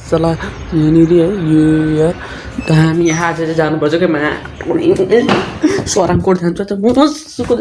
चला यहाँनिर है यो यार हामी यहाँ आज चाहिँ जानुपर्छ क्या सरामकोट जान्छ त मसुको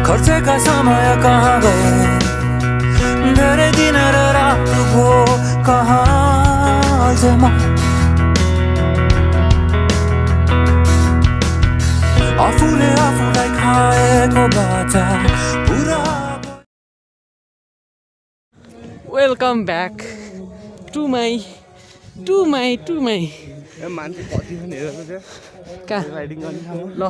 खर्चेका समय कहाँ गए धेरै दिन र रात भो कहाँ अझमा आफूले आफूलाई खाएको बाचा पुरा वेलकम ब्याक टु माई मान्छे कति छ नि हेर्नु त्यहाँ कहाँ राइडिङ गर्ने ठाउँमा ल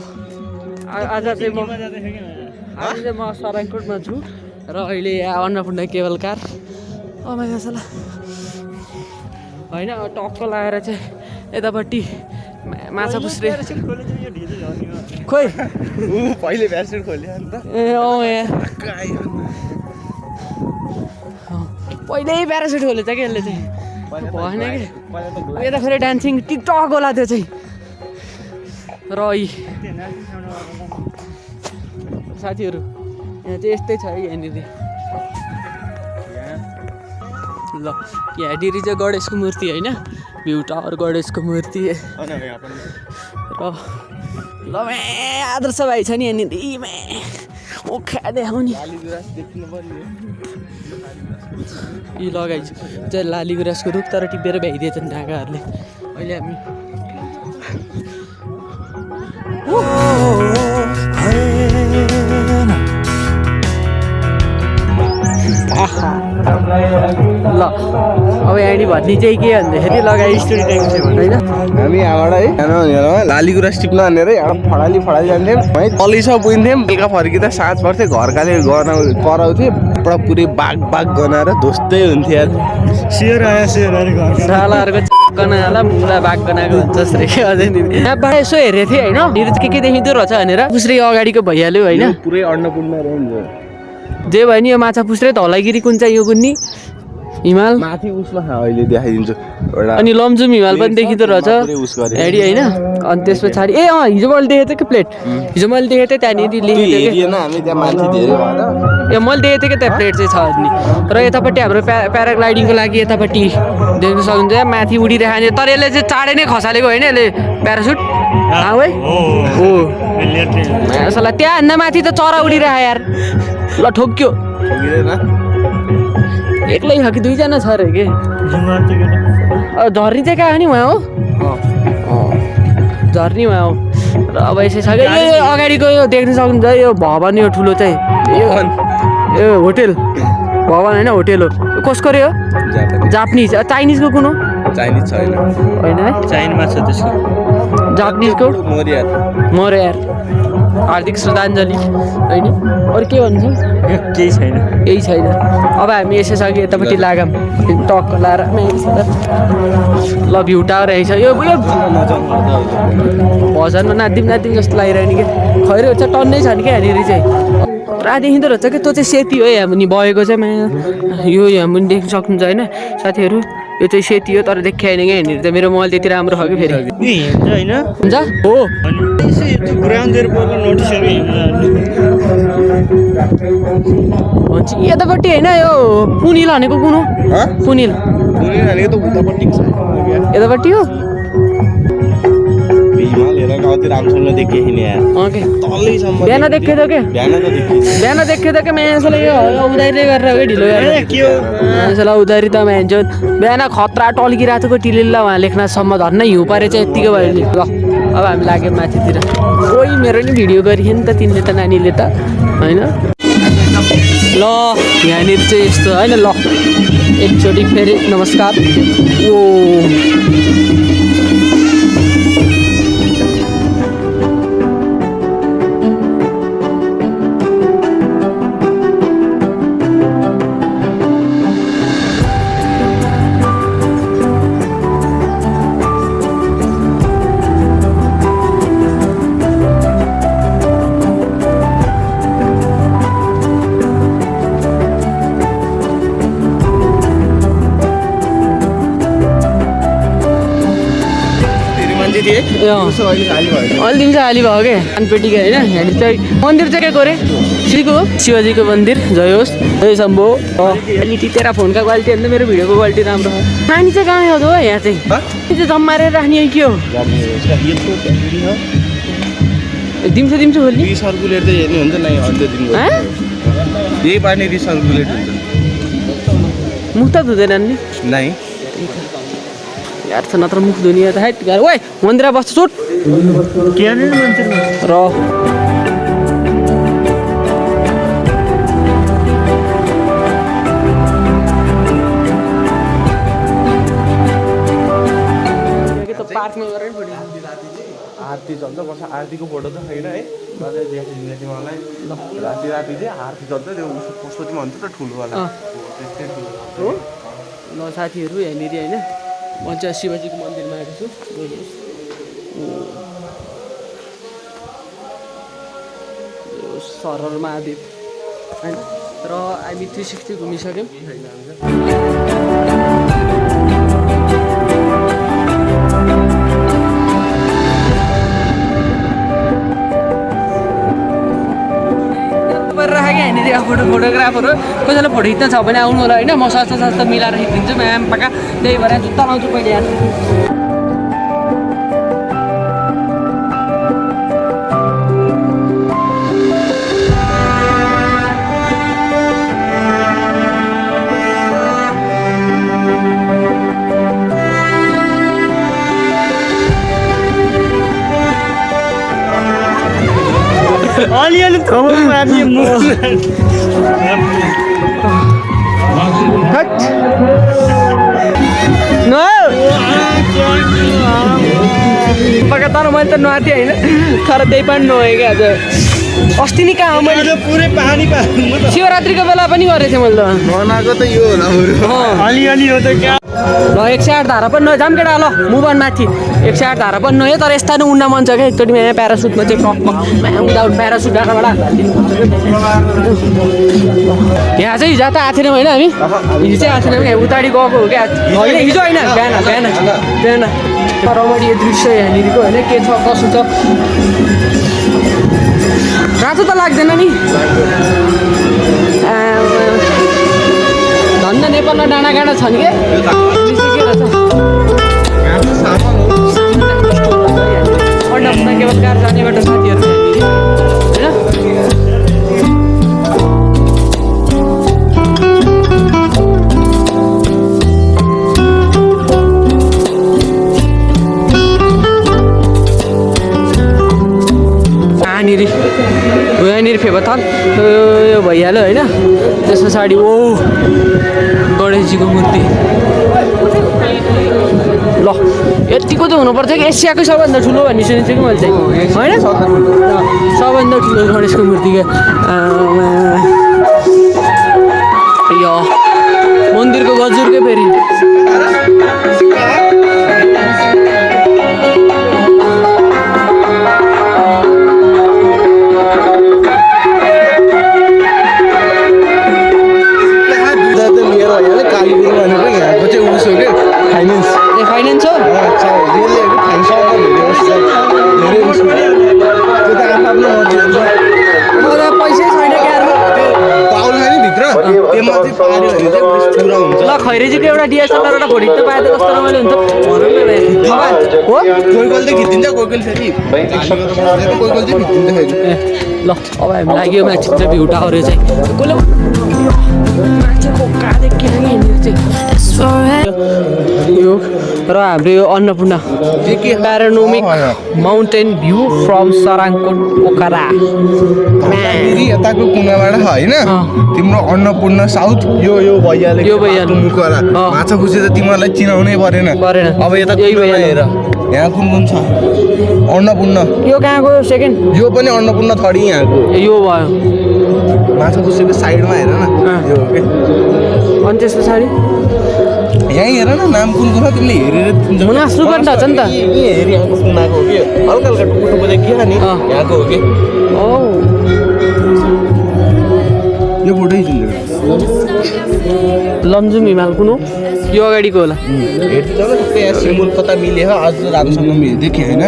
आज चाहिँ म सराङकोटमा छु र अहिले अन्नपूर्ण केबल कार साला होइन टक्क लगाएर चाहिँ यतापट्टि माछा पुस्रे खोइ पहिले प्यारासुट खोल्यो नि त ए यहाँ पहिल्यै प्यारासुट खोलेछ क्या यसले चाहिँ भएन कि यता फेरि डान्सिङ टिकटक होला त्यो चाहिँ र साथीहरू यहाँ चाहिँ यस्तै छ है यहाँनिर ल यहाँनिर चाहिँ गणेशको मूर्ति होइन भ्यू टावर गणेशको मूर्ति र ल आदर्श भाइ छ नि यहाँनिर ओखा देखाउने यी लगाइन्छ चाहिँ लाली गुराँसको रुख तर टिपेर भ्याइदिएछ नि ढाकाहरूले अहिले हामी ल अब यहाँनिर भन्ने चाहिँ के भन्दाखेरि लगाइ स्टोरी टाइम चाहिँ होइन हामी यहाँबाट है लाली गुराँस टिप्न हानेर यहाँ फडाली जान्थ्यौँ है तलैसम्म पुगिन्थ्यौँ बेलुका फर्किँदा साँझ पर्थ्यो घरकाले कराउँथ्यो पुरा पुरै बाग गनाएर ध्वस्तै हुन्थ्यो सालाहरूको गनाला मुला बाघ गनाएको हुन्छ जसरी के अझै नि यहाँबाट यसो हेरेको थिएँ होइन के देखिँदो रहेछ भनेर पुस्रे अगाडिको भइहाल्यो होइन पुरै अन्नपूर्ण रेन्ज हो जे भयो नि यो माछा पुस्रे धौलागिरी कुन चाहिँ यो कुन्नी हिमाल माथि उसमा अहिले देखाइदिन्छु अनि लमजुम हिमाल पनि देखिँदो रहेछ हेडी होइन अनि त्यस पछाडि ए हिजो मैले देखेको थिएँ कि प्लेट हिजो मैले देखेको थिएँ त्यहाँनिर लेखेको थिएँ ए मैले देखेको थिएँ कि त्यहाँ प्लेट चाहिँ छ नि र यतापट्टि हाम्रो प्याराग्लाइडिङको लागि यतापट्टि देख्न सक्नुहुन्छ माथि उडिरहने तर यसले चाहिँ चाँडै नै खसालेको होइन यसले प्यारासुट है हो सला त्यहाँभन्दा माथि त चरा उडिरह यार ल ठोक्यो एक्लै छ कि दुईजना छ अरे के झर्नी चाहिँ कहाँ नि उहाँ हो झर्नी उहाँ हो र अब यसै छ कि यो अगाडिको यो देख्न सक्नुहुन्छ यो भवन यो ठुलो चाहिँ यो होटेल भवन होइन होटेल हो कसको रे हो जापानिज चाइनिजको कुन हो चाइनिज छैन होइन है चाइनामा छ त्यसको जापानिजको मोरियार हार्दिक श्रद्धाञ्जली होइन अरू के भन्छु केही छैन अब हामी यसै सके यतापट्टि लागौँ टक्क लाएर ल भ्यू टावर रहेछ यो भजनमा नाच्दिउँ जस्तो लागिरहने कि खैरो चाहिँ टन्नै छ नि क्या यहाँनिर चाहिँ पुरा देखिँदो रहेछ कि त्यो चाहिँ सेती हो यहाँ मुनि बगेको चाहिँ यो यहाँ मुनि देख्न सक्नुहुन्छ होइन साथीहरू यो चाहिँ सेती हो तर देखाएन क्या यहाँनिर चाहिँ मेरो मोबाइल त्यति राम्रो छ कि फेरि होइन हुन्छ हो भन्छ यतापट्टि होइन यो पुनिल भनेको कुन हो पुनिल यतापट्टि हो बिहान देखे त के मान्छेले यो उधारी गरेर हो कि ढिलो गरेर उधारी त मान्छे बिहान खतरा टल्किरहेको थियो टिलिल्ला उहाँ लेख्नसम्म धन्न हिउँ परे चाहिँ यत्तिकै भयो नि ल अब हामी लाग्यौँ माथितिर कोही मेरो नि भिडियो गरियो नि त तिमीले त नानीले त होइन ल यहाँनिर चाहिँ यस्तो होइन ल एकचोटि फेरि नमस्कार ओ मान्छे थिए अँ। उसो अहिले खाली भयो अहिले दिन चाहिँ खाली भयो क्या कानपेटीको होइन यहाँनिर चाहिँ मन्दिर चाहिँ के गरे श्रीको शिवजीको मन्दिर जय होस् जय शम्भो क्वालिटी तेरा फोनका क्वालिटी भन्दा मेरो भिडियोको क्वालिटी राम्रो हो पानी चाहिँ कहाँ हो यहाँ चाहिँ यो चाहिँ जम्माएर राख्ने हो के हो दिम्सो दिम्सो खोल्ने रिसर्कुलेट चाहिँ हेर्ने हुन्छ नै अन्त दिन यही पानी रिसर्कुलेट हुन्छ मुख त धुँदैनन् नि नै यार छ नत्र मुख धुने त हाइट ओए मन्दिर बस्छ सुट र पार्कमा गएर आरती चल्छ बस आरतीको फोटो त छैन है मलाई राति राति चाहिँ आरती चल्छ त्यो पशुपति मन्दिर त ठुलोवाला हो ल साथीहरू यहाँनिर होइन म चाहिँ शिवजीको मन्दिरमा आएको छु सरल महादेव होइन र हामी 360 घुमिसक्यौँ फोटोग्राफरहरू कसैलाई फोटो खिच्न छ भने आउनु होला होइन म सस्तो मिलाएर खिचिदिन्छु म्याम पाका त्यही भएर जुत्ता लाउँछु पहिले यहाँ अलिअलि थोमा मार्ने पक्का तर मैले त नुहाएको थिएँ होइन तर त्यही पनि नुहाएँ क्या आज अस्ति नि कहाँ मैले पुरै पानी शिवरात्रिको बेला पनि गरेको थिएँ मैले त ननाको त यो होला अलिअलि हो त क्या ल 108 धारा पनि नजाम केटा ल मुभन माथि 108 धारा पनि नयो तर यस्ता नै उड्न मन छ क्या एकचोटि यहाँ प्यारासुटमा चाहिँ उदाउट प्यारासुट डाँडाबाट यहाँ चाहिँ हिजो त आएको थिएनौँ होइन हामी हिजो चाहिँ आएको थिएनौँ यहाँ उताडि गएको हो क्या होइन हिजो होइन बिहान रमणीय दृश्य यहाँनिरको होइन के छ कसो छ रातो त लाग्दैन नि धन्दा नेपालमा डाँडाकाँडा छन् के केवल कार जानेबाट साथीहरू होइन यहाँनिर फेबथल यो भइहाल्यो होइन त्यस पछाडि ओ गणेशजीको मूर्ति ल यतिको त हुनुपर्छ कि एसियाकै सबभन्दा ठुलो भन्ने सुनेको छु कि मैले चाहिँ होइन सबभन्दा ठुलो गणेशको मूर्ति क्या यो मन्दिरको गजुरकै फेरि फाइनेन्स हो पैसै छैन ल खैरेजीको एउटा डिएसएलआर एउटा फोटो खिच्न पाए त कस्तो रमाइलो हुन्छ हो ल अब हामी लाग्यो माथि चाहिँ भ्यू टावर चाहिँ मान्छेको काँधे के यो र हाम्रो यो Annapurna panoramic mountain view from Sarangkot Pokhara यताको कुनाबाट होइन तिम्रो अन्नपूर्ण साउथ यो भइहाल्यो माछा खुसी त तिमीहरूलाई चिनाउनै परेन अब यता हेर यहाँ कुन छ अन्नपूर्ण यो कहाँको सेकेन्ड यो पनि अन्नपूर्ण थडी यहाँको यो भयो माछा खुसीको साइडमा हेर न यो हो के अनि त्यस पछाडि यहीँ हेर न नाम कुन छ तिमीले हेरेर मुनास्रुकण्ड छ नि त हेर यहाँको कुनाको हो कि हल्का हल्का टुक्को टुक्को चाहिँ के खाने यहाँको हो कि यो फोटो लमजुम हिमाल कुन हो यो अगाडिको होला हेर्दै सबै यहाँ सिम्बल कता मिल्यो आज राम्रोसँग देखेँ होइन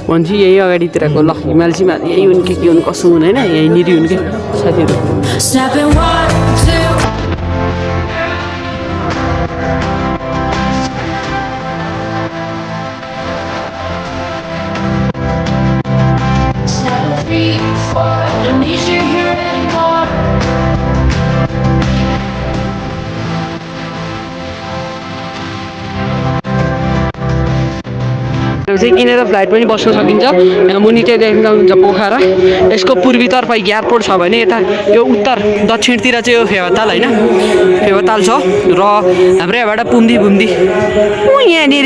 भन्छ यही अगाडितिरको ल हिमाल सिमाल यही हुन् के हुन् कसो हुन् होइन यहीँनिर हुन् कि साथीहरू Snapping 1, 2. Snap 3, 4. Don't need you here anymore. चाहिँ किनेर फ्लाइट पनि बस्न सकिन्छ यहाँ मुनि चाहिँ देख्न हुन्छ पोखरा यसको पूर्वीतर्फ एयरपोर्ट छ भने यता यो उत्तर दक्षिणतिर चाहिँ यो फेवाताल होइन फेवाताल छ र हाम्रो यहाँबाट पुम्दी यहाँनिर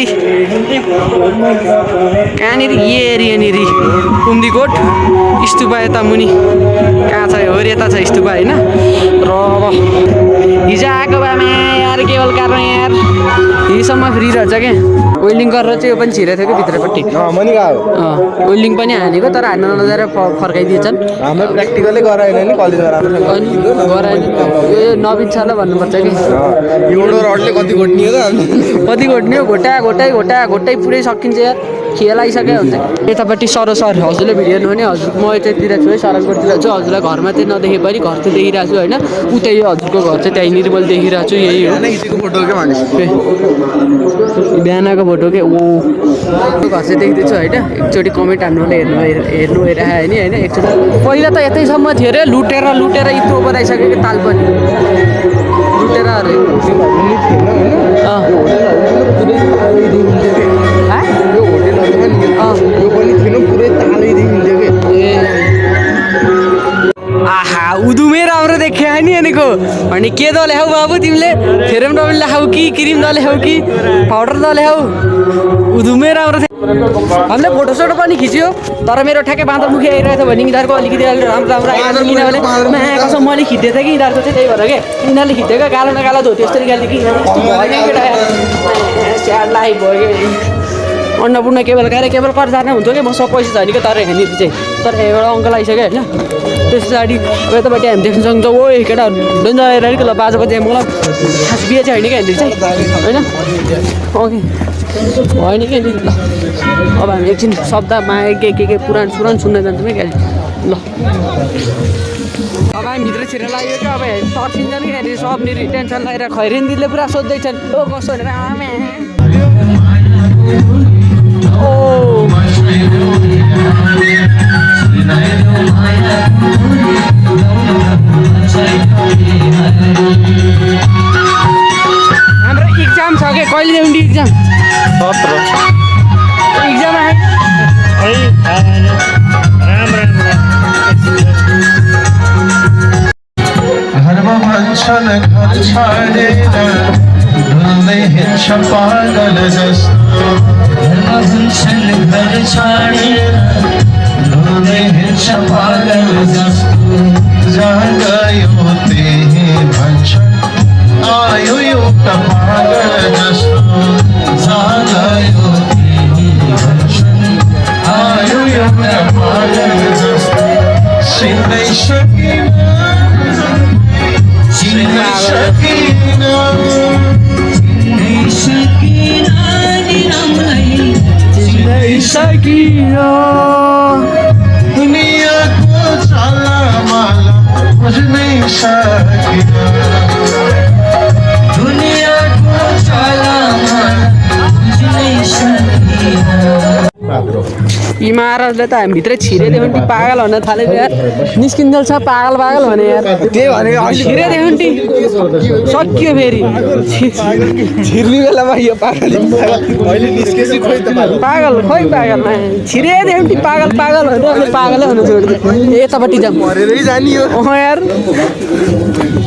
कहाँनिर यहाँनिर पुम्दीकोट स्तुपा यता मुनि कहाँ छ हो यता छ स्तुपा होइन र अब हिजो आएको बामा यार केवल कारण यार हिजोसम्म फ्री रहेछ क्या वेल्डिङ गरेर चाहिँ यो पनि छिरेको थियो कि भित्रपट्टि मनि गयो वेल्डिङ पनि हानेको तर हान्न नजाएर फर्काइदिएछन् हाम्रो प्र्याक्टिकलै गराएन नि कलेजमा राम्रो अनि गराएन यो नवीन सरलाई भन्नुपर्छ कि एउटा रडले कति घोट्ने हो त कति घोट्ने हो घोटाइ पुरै सकिन्छ यार खेल आइसक्यो हुन्छ यतापट्टि सर हजुरले भिडियो हेर्नु भने हजुर म यतातिर छु है सरसकोटतिर छु हजुरलाई घरमा चाहिँ नदेखे पनि घर चाहिँ देखिरहेको छु होइन उतै यो हजुरको घर चाहिँ त्यहीँनिर मैले देखिरहेको छु यही हो फोटो के भने बिहानको फोटो के ओ घर चाहिँ देख्दैछु होइन एकचोटि कमेन्ट हान्नुले हेर्नु हेरिराखेँ नि होइन एकचोटि पहिला त यतैसम्म थियो अरे लुटेर यत्रो बनाइसकेको ताल पनि लुटेर अरे यो पनि थिएन पुरै तालैदेखि हिँड्थ्यो कि आहा उदुमै राम्रो देख्यो नि अनिको अनि के दल ल्याऊ बाबु तिमीले फेरम डबल ल्याऊ कि क्रिम दल ल्याऊ कि पाउडर दल ल्याऊ उदुमै राम्रो थियो हामीले फोटोसोटो पनि खिच्यो तर मेरो ठ्याक्कै बाँदरमुखी आइरहेको थियो भने यिनीहरूको अलिकति राम्रो आइरहेको किनभने कसम मैले खिच्दै थिएँ कि यिनीहरूको चाहिँ त्यही भएर क्या यिनीहरूले खिचेको कालो न कालो धोती यस्तो निकाल्थ्यो कि भयो केटा स्याड लाइफ भयो कि अन्नपूर्ण केबल कर जाने हुन्थ्यो कि मसँग पैसा छ नि क्या तर यहाँनिर चाहिँ तर एउटा अङ्कल आइसक्यो होइन त्यस पछाडि अब यतापट्टि हामी देख्न सक्छौँ ओ केटा डन्जा आएर नि ल बाजा बजी मलाई खास बिहे चाहिँ होइन कि यहाँनिर चाहिँ होइन ओके होइन कि यहाँनिर ल अब हामी एकछिन शब्दमा के पुराण सुन्न जान्छौँ है क्या ल अब हामी भित्र छिरेर लाग्यो क्या अब तर्सिन्छ नि यहाँनिर सबनिर टेन्सन लगाएर खैरेन्दिरले पुरा सोध्दैछन् ओ कसो भनेर हाम्रो इक्जाम छ कि कहिले ल्याउने इक्जाम 17 इक्जाम घरमा भन्छन् घर छाडेर डुल्दै हिँड्छ पागल जस्तो घरमा भन्छन् घर छाडेर डुल्दै हिँड्छ पागल जस्तो जहाँ गयो त्यही भन्छन् आयो एउटा पागल जस्तो जहाँ गयो त्यही भन्छन् आयो एउटा पागल जस्तो सिक्दै सकिन दुनियाँको चालमाला बुझ्नै सकिन दुनियाँको चालमाला बुझ्नै सकिन यी महाराजले त हामीभित्र छिरेदेखि टी पागल भन्न थालेको यार निस्किन्जेल छ पागल भने यार त्यही भनेको छिरेदेखि टी सक्यो फेरि छिर्ने बेलामा यो पागल अहिले निस्केपछि खोइ त पागल छिरेदेखि टी पागल भने पागलै हुन छोड्दियो यतापट्टि जाऊँ मरेरै जाने हो यार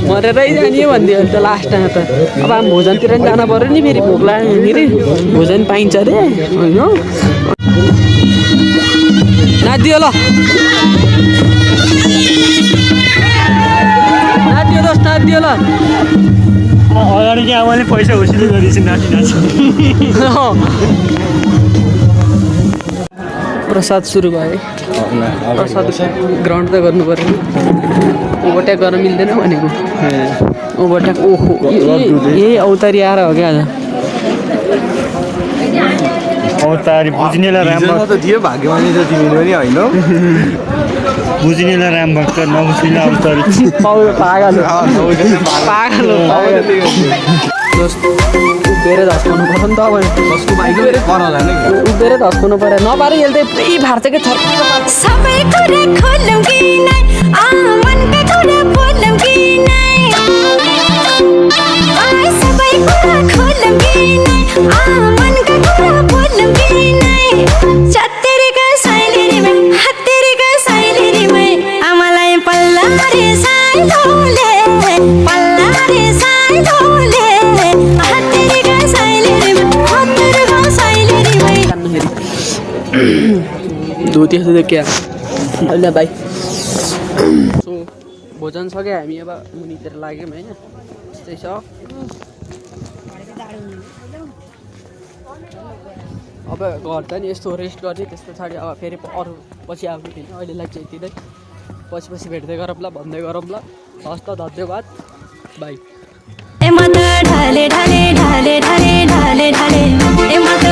मरेरै जाने भनिदियो त लास्टमा त अब हामी भोजनतिर पनि जानु पऱ्यो नि फेरि भोक लाग्यो फेरि भोजन पाइन्छ अरे होइन नाच्दियो ल नाच्दियो ल अगाडि चाहिँ आमाले पैसा वसुली गरेपछि नाची प्रसाद सुरु भयो प्रसाद ग्राउन्ड त गर्नु पऱ्यो ओभरटेक गर्न मिल्दैन भनेको ओभरटेक ओहो यही औतारी आएर हो क्या आज अवतारी बुझ्नेलाई राम हिजो त थियो भाग्यमानी त तिमी पनि होइन बुझ्नेलाई राम भक्त नबुझ्नेलाई अवतारी पागल पागल उभिएर धस्काउनु पर्छ नि त अब कसको बाइक कर होला नि उभिएर धस्काउनु पर्यो नपारे यसले त पुरै फाट्छ कि सबै कुरा खोलौँ कि नै मनका कुरा बोलौँ कि नै सबै कुरा खोलौँ कि नै मनका कुरा बोलौँ कि नै चत्तेरीका साइलेरीमै हत्तेरीका साइलेरीमै आमालाई पल्ला रे साइलोले पल्ला रे साइलोले हत्तेरीका साइलेरीमै हत्तेरीका साइलेरीमै धोती जस्तो क्या अहिले भाइ सो भोजन सक्यो हामी अब मुनितिर लाग्यौँ होइन त्यस्तै छ अब घर त नि यस्तो रेस्ट गर्ने त्यस पछाडि अब फेरि अरू पछि आउने फेरि अहिलेलाई चाहिँ यति नै पछि भेट्दै गरौँ ल भन्दै गरौँ ल हस् त धन्यवाद बाई ए म त ढाले ढाले ढाले ढाले ढाले ढाले ए म त